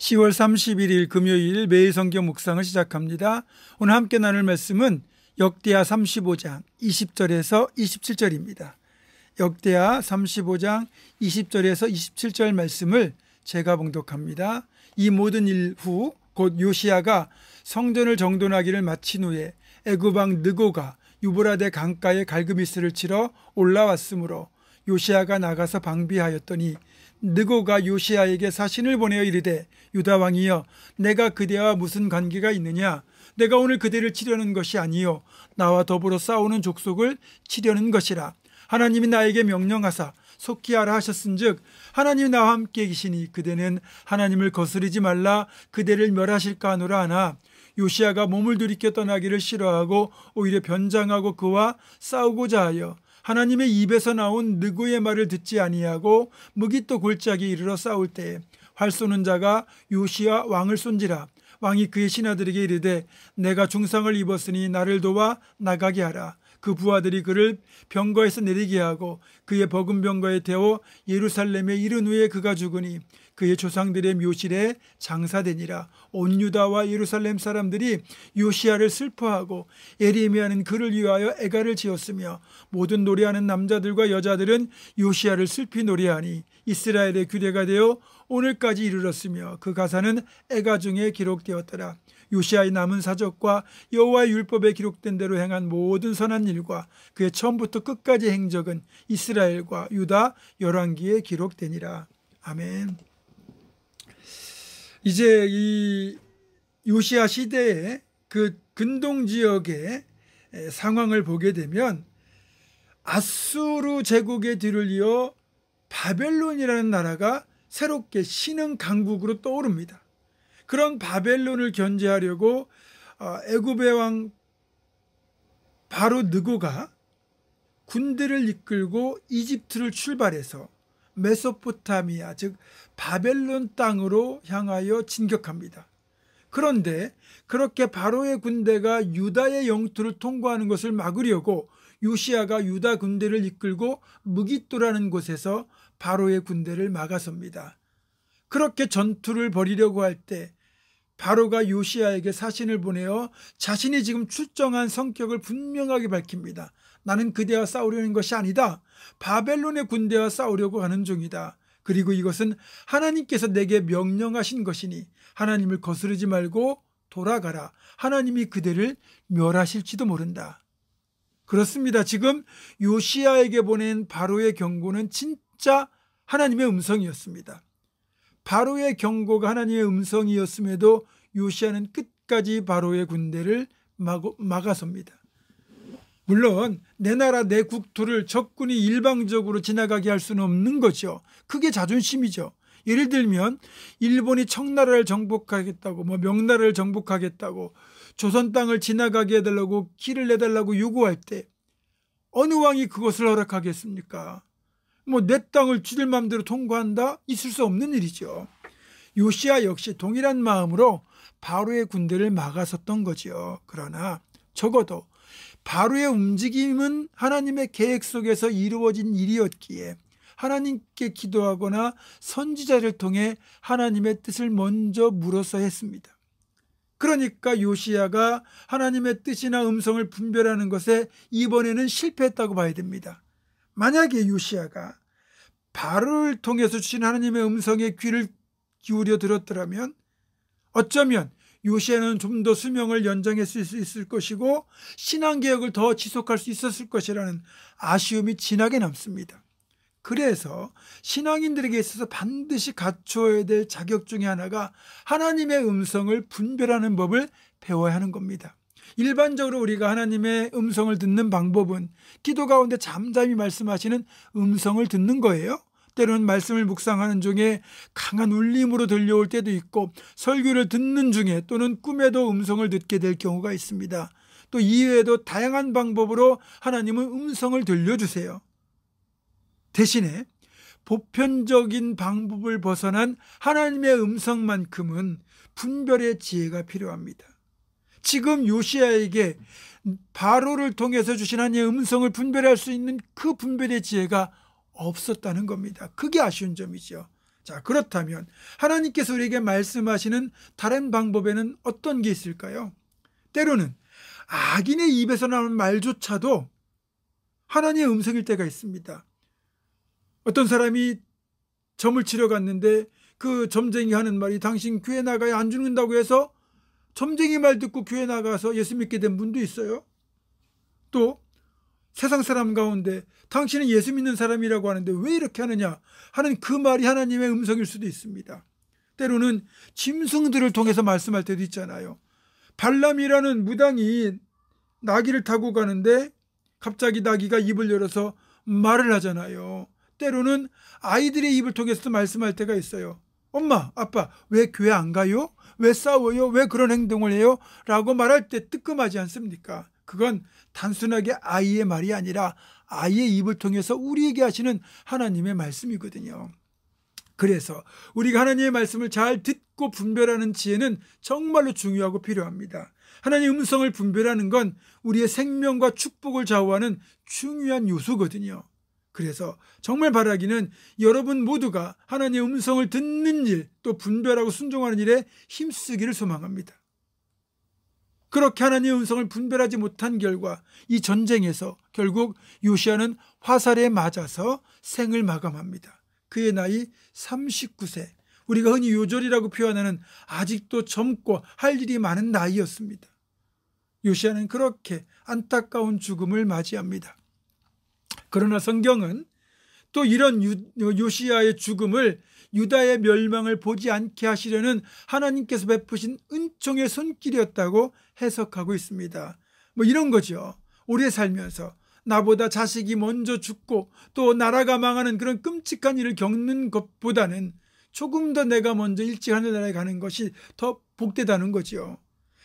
10월 31일 금요일 매일 성경 묵상을 시작합니다. 오늘 함께 나눌 말씀은 역대하 35장 20절에서 27절입니다. 역대하 35장 20절에서 27절 말씀을 제가 봉독합니다. 이 모든 일 후 곧 요시야가 성전을 정돈하기를 마친 후에 애굽 왕 느고가 유브라데 강가에 갈그미스를 치러 올라왔으므로 요시야가 나가서 방비하였더니 느고가 요시야에게 사신을 보내어 이르되 유다 왕이여 내가 그대와 무슨 관계가 있느냐? 내가 오늘 그대를 치려는 것이 아니요 나와 더불어 싸우는 족속을 치려는 것이라. 하나님이 나에게 명령하사 속히 하라 하셨은즉 하나님이 나와 함께 계시니 그대는 하나님을 거스르지 말라 그대를 멸하실까 하노라 하나 요시야가 몸을 들이켜 떠나기를 싫어하고 오히려 변장하고 그와 싸우고자 하여 하나님의 입에서 나온 느고의 말을 듣지 아니하고 무기또 골짜기에 이르러 싸울 때에 활 쏘는 자가 요시야 왕을 쏜지라. 왕이 그의 신하들에게 이르되 내가 중상을 입었으니 나를 도와 나가게 하라. 그 부하들이 그를 병거에서 내리게 하고 그의 버금 병거에 태워 예루살렘에 이른 후에 그가 죽으니 그의 조상들의 묘실에 장사되니라. 온 유다와 예루살렘 사람들이 요시야를 슬퍼하고 예레미야는 그를 위하여 애가를 지었으며 모든 노래하는 남자들과 여자들은 요시야를 슬피 노래하니 이스라엘의 규례가 되어 오늘까지 이르렀으며 그 가사는 애가 중에 기록되었더라. 요시야의 남은 사적과 여호와의 율법에 기록된 대로 행한 모든 선한 일과 그의 처음부터 끝까지 행적은 이스라엘과 유다 열왕기에 기록되니라. 아멘. 이제 이 요시야 시대의 그 근동 지역의 상황을 보게 되면 아수르 제국의 뒤를 이어 바벨론이라는 나라가 새롭게 신흥 강국으로 떠오릅니다. 그런 바벨론을 견제하려고 애굽의 왕 바로 느고가 군대를 이끌고 이집트를 출발해서 메소포타미아 즉 바벨론 땅으로 향하여 진격합니다. 그런데 그렇게 바로의 군대가 유다의 영토를 통과하는 것을 막으려고 요시야가 유다 군대를 이끌고 무깃도라는 곳에서 바로의 군대를 막아섭니다. 그렇게 전투를 벌이려고 할 때 바로가 요시야에게 사신을 보내어 자신이 지금 출정한 성격을 분명하게 밝힙니다. 나는 그대와 싸우려는 것이 아니다. 바벨론의 군대와 싸우려고 하는 중이다. 그리고 이것은 하나님께서 내게 명령하신 것이니 하나님을 거스르지 말고 돌아가라. 하나님이 그대를 멸하실지도 모른다. 그렇습니다. 지금 요시야에게 보낸 바로의 경고는 진짜 하나님의 음성이었습니다. 바로의 경고가 하나님의 음성이었음에도 요시야는 끝까지 바로의 군대를 막아섭니다. 물론 내 나라 내 국토를 적군이 일방적으로 지나가게 할 수는 없는 거죠. 그게 자존심이죠. 예를 들면 일본이 청나라를 정복하겠다고 명나라를 정복하겠다고 조선 땅을 지나가게 해달라고 길을 내달라고 요구할 때 어느 왕이 그것을 허락하겠습니까? 내 땅을 지들 마음대로 통과한다? 있을 수 없는 일이죠. 요시야 역시 동일한 마음으로 바로의 군대를 막아섰던 거죠. 그러나 적어도 바로의 움직임은 하나님의 계획 속에서 이루어진 일이었기에 하나님께 기도하거나 선지자를 통해 하나님의 뜻을 먼저 물어서 했습니다. 그러니까 요시야가 하나님의 뜻이나 음성을 분별하는 것에 이번에는 실패했다고 봐야 됩니다. 만약에 요시야가 바로를 통해서 주신 하나님의 음성에 귀를 기울여 들었더라면 어쩌면 요시야는 좀 더 수명을 연장했을 수 있을 것이고 신앙개혁을 더 지속할 수 있었을 것이라는 아쉬움이 진하게 남습니다. 그래서 신앙인들에게 있어서 반드시 갖추어야 될 자격 중에 하나가 하나님의 음성을 분별하는 법을 배워야 하는 겁니다. 일반적으로 우리가 하나님의 음성을 듣는 방법은 기도 가운데 잠잠히 말씀하시는 음성을 듣는 거예요. 때로는 말씀을 묵상하는 중에 강한 울림으로 들려올 때도 있고 설교를 듣는 중에 또는 꿈에도 음성을 듣게 될 경우가 있습니다. 또 이외에도 다양한 방법으로 하나님은 음성을 들려주세요. 대신에 보편적인 방법을 벗어난 하나님의 음성만큼은 분별의 지혜가 필요합니다. 지금 요시야에게 바로를 통해서 주신 하나님의 음성을 분별할 수 있는 그 분별의 지혜가 없었다는 겁니다. 그게 아쉬운 점이죠. 자, 그렇다면 하나님께서 우리에게 말씀하시는 다른 방법에는 어떤 게 있을까요? 때로는 악인의 입에서 나오는 말조차도 하나님의 음성일 때가 있습니다. 어떤 사람이 점을 치러 갔는데 그 점쟁이 하는 말이 당신 교회 나가야 안 죽는다고 해서 점쟁이 말 듣고 교회 나가서 예수 믿게 된 분도 있어요. 또 세상 사람 가운데 당신은 예수 믿는 사람이라고 하는데 왜 이렇게 하느냐 하는 그 말이 하나님의 음성일 수도 있습니다. 때로는 짐승들을 통해서 말씀할 때도 있잖아요. 발람이라는 무당이 나귀를 타고 가는데 갑자기 나귀가 입을 열어서 말을 하잖아요. 때로는 아이들의 입을 통해서도 말씀할 때가 있어요. 엄마, 아빠, 왜 교회 안 가요? 왜 싸워요? 왜 그런 행동을 해요? 라고 말할 때 뜨끔하지 않습니까? 그건 단순하게 아이의 말이 아니라 아이의 입을 통해서 우리에게 하시는 하나님의 말씀이거든요. 그래서 우리가 하나님의 말씀을 잘 듣고 분별하는 지혜는 정말로 중요하고 필요합니다. 하나님의 음성을 분별하는 건 우리의 생명과 축복을 좌우하는 중요한 요소거든요. 그래서 정말 바라기는 여러분 모두가 하나님의 음성을 듣는 일, 또 분별하고 순종하는 일에 힘쓰기를 소망합니다. 그렇게 하나님의 음성을 분별하지 못한 결과 이 전쟁에서 결국 요시야는 화살에 맞아서 생을 마감합니다. 그의 나이 39세, 우리가 흔히 요절이라고 표현하는 아직도 젊고 할 일이 많은 나이였습니다. 요시야는 그렇게 안타까운 죽음을 맞이합니다. 그러나 성경은 또 이런 요시야의 죽음을 유다의 멸망을 보지 않게 하시려는 하나님께서 베푸신 은총의 손길이었다고 해석하고 있습니다. 뭐 이런 거죠. 오래 살면서 나보다 자식이 먼저 죽고 또 나라가 망하는 그런 끔찍한 일을 겪는 것보다는 조금 더 내가 먼저 일찍 하늘나라에 가는 것이 더 복되다는 거죠.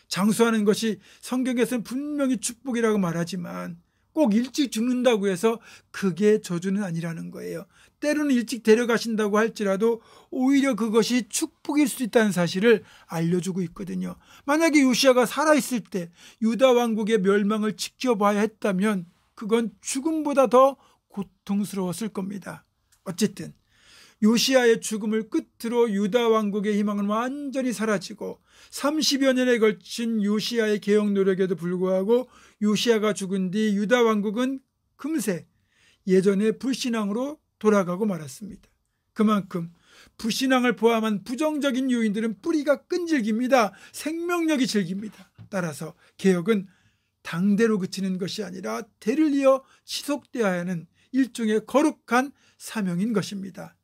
장수하는 것이 성경에서는 분명히 축복이라고 말하지만 꼭 일찍 죽는다고 해서 그게 저주는 아니라는 거예요. 때로는 일찍 데려가신다고 할지라도 오히려 그것이 축복일 수 있다는 사실을 알려주고 있거든요. 만약에 요시야가 살아있을 때 유다 왕국의 멸망을 지켜봐야 했다면 그건 죽음보다 더 고통스러웠을 겁니다. 어쨌든 요시야의 죽음을 끝으로 유다 왕국의 희망은 완전히 사라지고 30여 년에 걸친 요시야의 개혁 노력에도 불구하고 요시야가 죽은 뒤 유다 왕국은 금세 예전의 불신앙으로 돌아가고 말았습니다. 그만큼 불신앙을 포함한 부정적인 요인들은 뿌리가 끈질깁니다. 생명력이 질깁니다. 따라서 개혁은 당대로 그치는 것이 아니라 대를 이어 지속되어야 하는 일종의 거룩한 사명인 것입니다.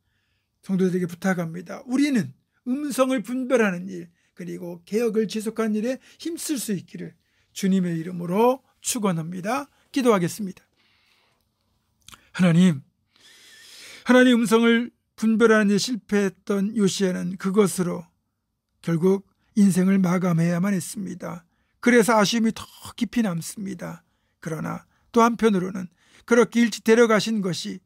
성도들에게 부탁합니다. 우리는 음성을 분별하는 일 그리고 개혁을 지속하는 일에 힘쓸 수 있기를 주님의 이름으로 축원합니다. 기도하겠습니다. 하나님 음성을 분별하는 데 실패했던 요시야는 그것으로 결국 인생을 마감해야만 했습니다. 그래서 아쉬움이 더 깊이 남습니다. 그러나 또 한편으로는 그렇게 일찍 데려가신 것이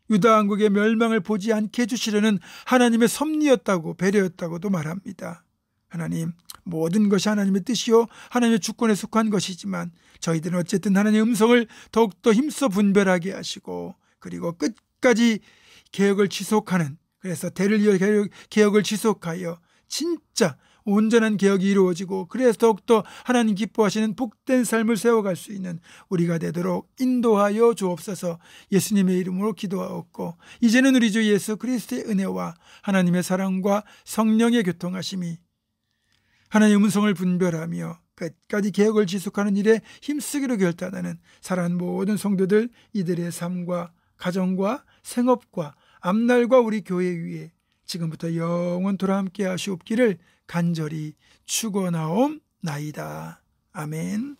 유다 왕국의 멸망을 보지 않게 해주시려는 하나님의 섭리였다고 배려였다고도 말합니다. 하나님, 모든 것이 하나님의 뜻이요 하나님의 주권에 속한 것이지만 저희들은 어쨌든 하나님의 음성을 더욱더 힘써 분별하게 하시고 그리고 끝까지 개혁을 지속하는, 그래서 대를 이어 개혁을 지속하여 진짜 온전한 개혁이 이루어지고 그래서 더욱더 하나님 기뻐하시는 복된 삶을 세워갈 수 있는 우리가 되도록 인도하여 주옵소서. 예수님의 이름으로 기도하옵고 이제는 우리 주 예수 그리스도의 은혜와 하나님의 사랑과 성령의 교통하심이 하나님의 음성을 분별하며 끝까지 개혁을 지속하는 일에 힘쓰기로 결단하는 사랑하는 모든 성도들, 이들의 삶과 가정과 생업과 앞날과 우리 교회 위에 지금부터 영원토록 함께 하시옵기를 간절히 축원하옵나이다. 아멘.